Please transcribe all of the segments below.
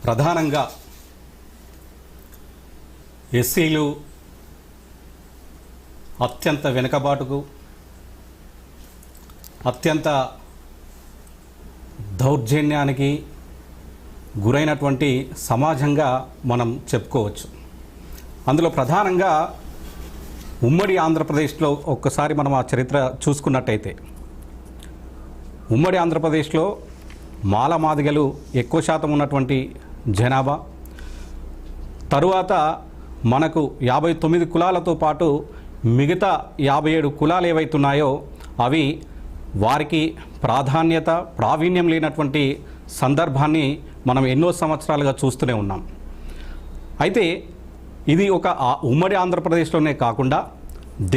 ప్రధానంగా ఎస్సీలు అత్యంత వెనుకబాటుకు, అత్యంత దౌర్జన్యానికి గురైనటువంటి సమాజంగా మనం చెప్పుకోవచ్చు. అందులో ప్రధానంగా ఉమ్మడి ఆంధ్రప్రదేశ్లో ఒక్కసారి మనం ఆ చరిత్ర చూసుకున్నట్టయితే, ఉమ్మడి ఆంధ్రప్రదేశ్లో మాలమాదిగలు ఎక్కువ శాతం ఉన్నటువంటి జనాభా, తరువాత మనకు 59 కులాలతో పాటు మిగతా 57 కులాలు ఏవైతున్నాయో అవి వారికి ప్రాధాన్యత, ప్రావీణ్యం లేనటువంటి సందర్భాన్ని మనం ఎన్నో సంవత్సరాలుగా చూస్తూనే ఉన్నాం. అయితే ఇది ఒక ఉమ్మడి ఆంధ్రప్రదేశ్లోనే కాకుండా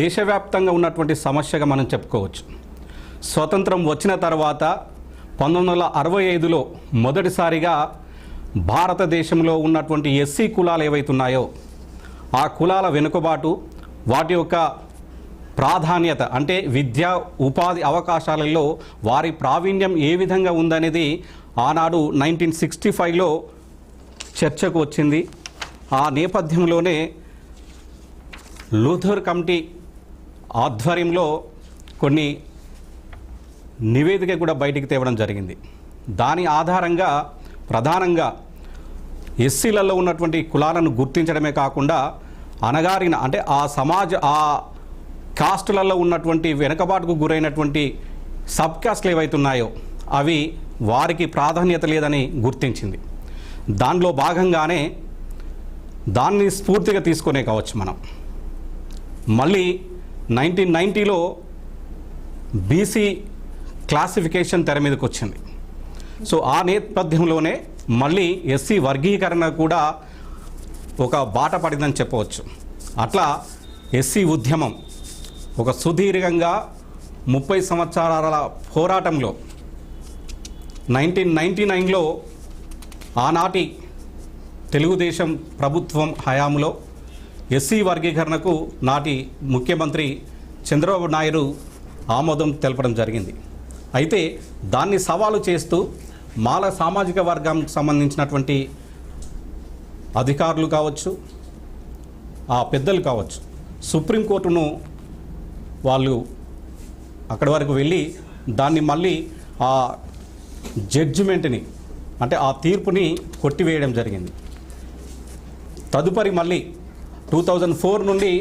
దేశవ్యాప్తంగా ఉన్నటువంటి సమస్యగా మనం చెప్పుకోవచ్చు. స్వతంత్రం వచ్చిన తర్వాత 1965లో మొదటిసారిగా భారతదేశంలో ఉన్నటువంటి ఎస్సీ కులాలు ఏవైతున్నాయో ఆ కులాల వెనుకబాటు, వాటి యొక్క ప్రాధాన్యత, అంటే విద్యా ఉపాధి అవకాశాలలో వారి ప్రావీణ్యం ఏ విధంగా ఉందనేది ఆనాడు 1965లో చర్చకు వచ్చింది. ఆ నేపథ్యంలోనే లూథర్ కమిటీ ఆధ్వర్యంలో కొన్ని నివేదిక కూడా బయటికి తేవడం జరిగింది. దాని ఆధారంగా ప్రధానంగా ఎస్సీలలో ఉన్నటువంటి కులాలను గుర్తించడమే కాకుండా అణగారిన, అంటే ఆ కాస్టులలో ఉన్నటువంటి వెనుకబాటుకు గురైనటువంటి సబ్ కాస్ట్లు ఏవైతున్నాయో అవి వారికి ప్రాధాన్యత లేదని గుర్తించింది. దానిలో భాగంగానే దాన్ని స్ఫూర్తిగా తీసుకునే కావచ్చు మనం మళ్ళీ 1990లో బీసీ క్లాసిఫికేషన్ తెర మీదకి వచ్చింది. సో ఆ నేపథ్యంలోనే మళ్ళీ ఎస్సీ వర్గీకరణ కూడా ఒక బాట పడిందని చెప్పవచ్చు. అట్లా ఎస్సీ ఉద్యమం ఒక సుదీర్ఘంగా 30 సంవత్సరాల పోరాటంలో 1999లో ఆనాటి తెలుగుదేశం ప్రభుత్వం హయాంలో ఎస్సీ వర్గీకరణకు నాటి ముఖ్యమంత్రి చంద్రబాబు నాయుడు ఆమోదం తెలపడం జరిగింది. అయితే దాన్ని సవాలు చేస్తూ మాల సామాజిక వర్గానికి సంబంధించినటువంటి అధికారులు కావచ్చు, ఆ పెద్దలు కావచ్చు, సుప్రీంకోర్టును వాళ్ళు అక్కడి వరకు వెళ్ళి దాన్ని మళ్ళీ ఆ జడ్జిమెంట్ని, అంటే ఆ తీర్పుని కొట్టివేయడం జరిగింది. తదుపరి మళ్ళీ 2004 నుండి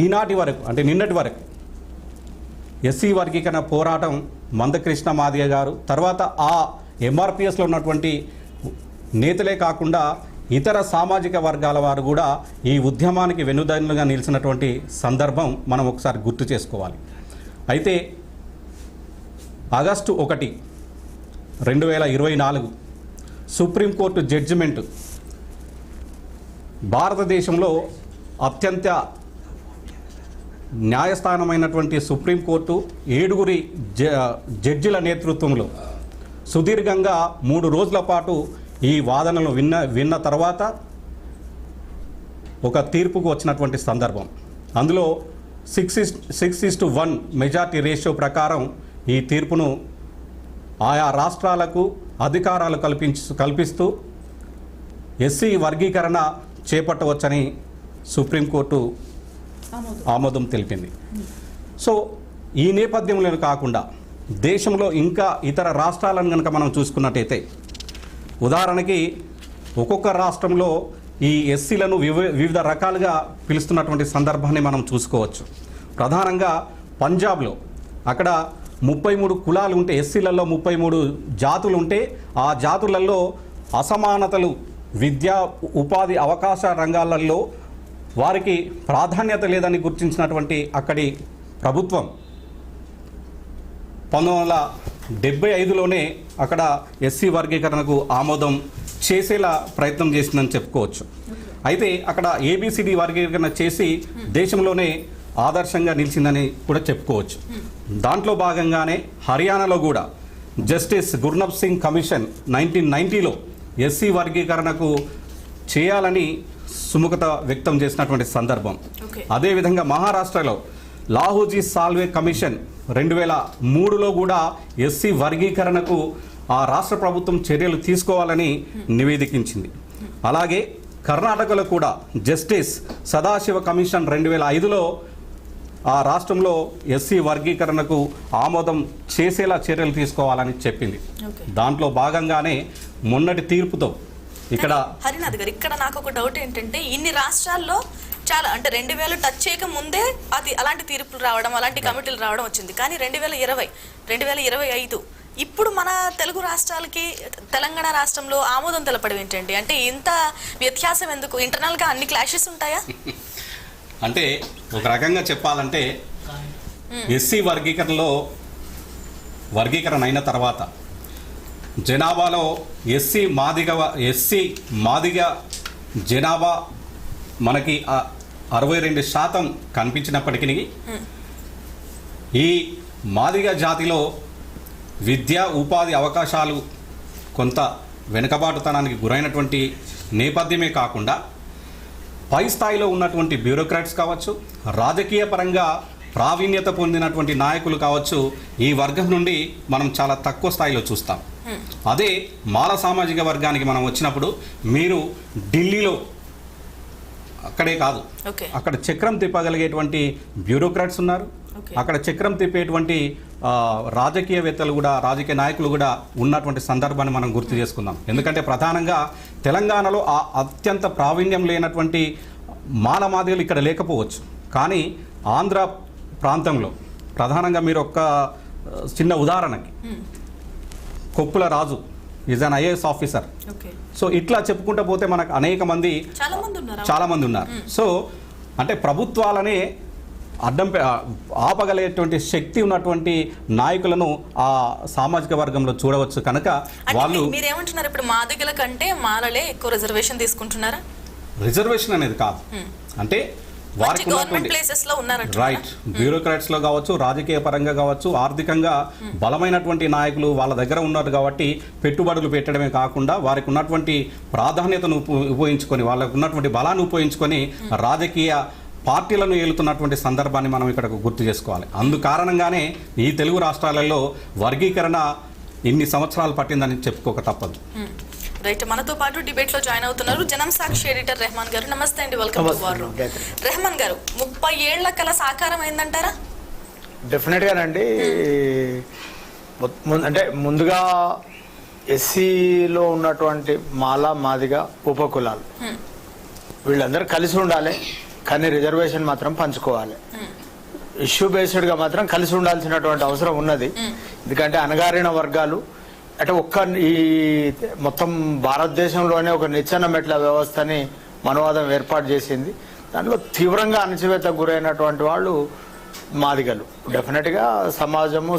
ఈనాటి వరకు, అంటే నిన్నటి వరకు ఎస్సీ వర్గీకరణ పోరాటం మందకృష్ణ మాదిగ గారు, తర్వాత ఆ ఎంఆర్పిఎస్లో ఉన్నటువంటి నేతలే కాకుండా ఇతర సామాజిక వర్గాల వారు కూడా ఈ ఉద్యమానికి వెన్నుదన్నులుగా నిలిచినటువంటి సందర్భం మనం ఒకసారి గుర్తు చేసుకోవాలి. అయితే ఆగస్టు 1, 2024 సుప్రీంకోర్టు జడ్జిమెంట్ భారతదేశంలో అత్యంత న్యాయస్థానమైనటువంటి సుప్రీంకోర్టు 7 జడ్జిల నేతృత్వంలో సుదీర్ఘంగా 3 రోజుల పాటు ఈ వాదనలు విన్న తర్వాత ఒక తీర్పుకు వచ్చినటువంటి సందర్భం. అందులో 6:1 మెజార్టీ రేషియో ప్రకారం ఈ తీర్పును ఆయా రాష్ట్రాలకు అధికారాలు కల్పిస్తూ ఎస్సీ వర్గీకరణ చేపట్టవచ్చని సుప్రీంకోర్టు ఆమోదం తెలిపింది. సో ఈ నేపథ్యంలో కాకుండా దేశంలో ఇంకా ఇతర రాష్ట్రాలను కనుక మనం చూసుకున్నట్టయితే, ఉదాహరణకి ఒక్కొక్క రాష్ట్రంలో ఈ ఎస్సీలను వివిధ రకాలుగా పిలుస్తున్నటువంటి సందర్భాన్ని మనం చూసుకోవచ్చు. ప్రధానంగా పంజాబ్లో అక్కడ 33 కులాలు ఉంటే, ఎస్సీలలో 33 జాతులు ఉంటే ఆ జాతులలో అసమానతలు విద్యా ఉపాధి అవకాశ రంగాలలో వారికి ప్రాధాన్యత లేదని గుర్తించినటువంటి అక్కడి ప్రభుత్వం 1975లోనే అక్కడ ఎస్సీ వర్గీకరణకు ఆమోదం చేసేలా ప్రయత్నం చేసిందని చెప్పుకోవచ్చు. అయితే అక్కడ ఏబిసిడి వర్గీకరణ చేసి దేశంలోనే ఆదర్శంగా నిలిచిందని కూడా చెప్పుకోవచ్చు. దాంట్లో భాగంగానే హర్యానాలో కూడా జస్టిస్ గుర్నబ్ సింగ్ కమిషన్ 1990లో ఎస్సీ వర్గీకరణకు చేయాలని సుముఖత వ్యక్తం చేసినటువంటి సందర్భం. అదేవిధంగా మహారాష్ట్రలో లాహోజీ సాల్వే కమిషన్ 2003లో కూడా ఎస్సీ వర్గీకరణకు ఆ రాష్ట్ర ప్రభుత్వం చర్యలు తీసుకోవాలని నివేదికించింది. అలాగే కర్ణాటకలో కూడా జస్టిస్ సదాశివ కమిషన్ 2005లో ఆ రాష్ట్రంలో ఎస్సీ వర్గీకరణకు ఆమోదం చేసేలా చర్యలు తీసుకోవాలని చెప్పింది. దాంట్లో భాగంగానే మొన్నటి తీర్పుతో ఇక్కడ హరినాథ్ గారు, ఇక్కడ నాకు ఒక డౌట్ ఏంటంటే, ఇన్ని రాష్ట్రాల్లో చాలా అంటే 2000 టచ్ చేయక ముందే అది అలాంటి తీర్పులు రావడం, అలాంటి కమిటీలు రావడం వచ్చింది. కానీ 2020, 2025 ఇప్పుడు మన తెలుగు రాష్ట్రాలకి తెలంగాణ రాష్ట్రంలో ఆమోదం తెలపడం ఏంటండి? అంటే ఇంత వ్యత్యాసం ఎందుకు? ఇంటర్నల్గా అన్ని క్లాషెస్ ఉంటాయా? అంటే ఒక రకంగా చెప్పాలంటే ఎస్సీ వర్గీకరణ అయిన తర్వాత జనాభాలో ఎస్సీ మాదిగ జనాభా మనకి 62% కనిపించినప్పటికీ ఈ మాదిగ జాతిలో విద్యా ఉపాధి అవకాశాలు కొంత వెనుకబాటుతనానికి గురైనటువంటి నేపథ్యమే కాకుండా పై స్థాయిలో ఉన్నటువంటి బ్యూరోక్రాట్స్ కావచ్చు, రాజకీయ పరంగా ప్రావీణ్యత పొందినటువంటి నాయకులు కావచ్చు, ఈ వర్గం నుండి మనం చాలా తక్కువ స్థాయిలో చూస్తాం. అదే మాల సామాజిక వర్గానికి మనం వచ్చినప్పుడు మీరు ఢిల్లీలో అక్కడే కాదు, అక్కడ చక్రం తిప్పగలిగేటువంటి బ్యూరోక్రాట్స్ ఉన్నారు, అక్కడ చక్రం తిప్పేటువంటి రాజకీయవేత్తలు కూడా, రాజకీయ నాయకులు కూడా ఉన్నటువంటి సందర్భాన్ని మనం గుర్తు చేసుకుందాం. ఎందుకంటే ప్రధానంగా తెలంగాణలో ఆ అత్యంత ప్రావీణ్యం లేనటువంటి మాదిగలు ఇక్కడ లేకపోవచ్చు. కానీ ఆంధ్ర ప్రాంతంలో ప్రధానంగా మీరు ఒక చిన్న ఉదాహరణకి Koppula Raju is an IAS officer. So ఇట్లా చెప్పుకుంటూ పోతే మనకు అనేక మంది చాలా మంది ఉన్నారు. సో అంటే ప్రభుత్వాలనే ఆపగలిగేటువంటి శక్తి ఉన్నటువంటి నాయకులను ఆ సామాజిక వర్గంలో చూడవచ్చు. కనుక వాళ్ళు మీరేమంటున్నారు, ఇప్పుడు మాదిగల కంటే మాలలే ఎక్కువ రిజర్వేషన్ తీసుకుంటున్నారా? రిజర్వేషన్ అనేది కాదు, అంటే వారికి రైట్ బ్యూరోక్రాట్స్ లో కావచ్చు, రాజకీయ పరంగా కావచ్చు, ఆర్థికంగా బలమైనటువంటి నాయకులు వాళ్ళ దగ్గర ఉన్నారు కాబట్టి పెట్టుబడులు పెట్టడమే కాకుండా వారికి ఉన్నటువంటి ప్రాధాన్యతను ఉపయోగించుకొని, వాళ్ళకు ఉన్నటువంటి బలాన్ని ఉపయోగించుకొని రాజకీయ పార్టీలను ఏలుతున్నటువంటి సందర్భాన్ని మనం ఇక్కడ గుర్తు చేసుకోవాలి. అందు కారణంగానే ఈ తెలుగు రాష్ట్రాలలో వర్గీకరణ ఇన్ని సంవత్సరాలు పట్టిందని చెప్పుకోక తప్పదు. రైట్, మనతో పాటు డిబేట్ లో జాయిన్ అవుతున్నారు జనం సాక్షి ఎడిటర్ రెహమాన్ గారు. నమస్తే అండి, welcome to war room. Rahman garu, 30 ఏళ్ల కల సాకారం అయిందంటారా? డెఫినెట్ గానండి. అంటే ముందుగా ఎస్సీలో ఉన్నటువంటి మాదిగ ఉపకులాలు వీళ్ళందరూ కలిసి ఉండాలి, కానీ రిజర్వేషన్ మాత్రం పంచుకోవాలి. ఇష్యూ బేస్డ్గా మాత్రం కలిసి ఉండాల్సినటువంటి అవసరం ఉన్నది. ఎందుకంటే అణగారిన వర్గాలు అంటే ఈ మొత్తం భారతదేశంలోనే ఒక నిచ్చెన మెట్ల వ్యవస్థని మనవాదం ఏర్పాటు చేసింది. దానిలో తీవ్రంగా అణచివేతకు గురైనటువంటి వాళ్ళు మాదిగలు. డెఫినెట్గా సమాజము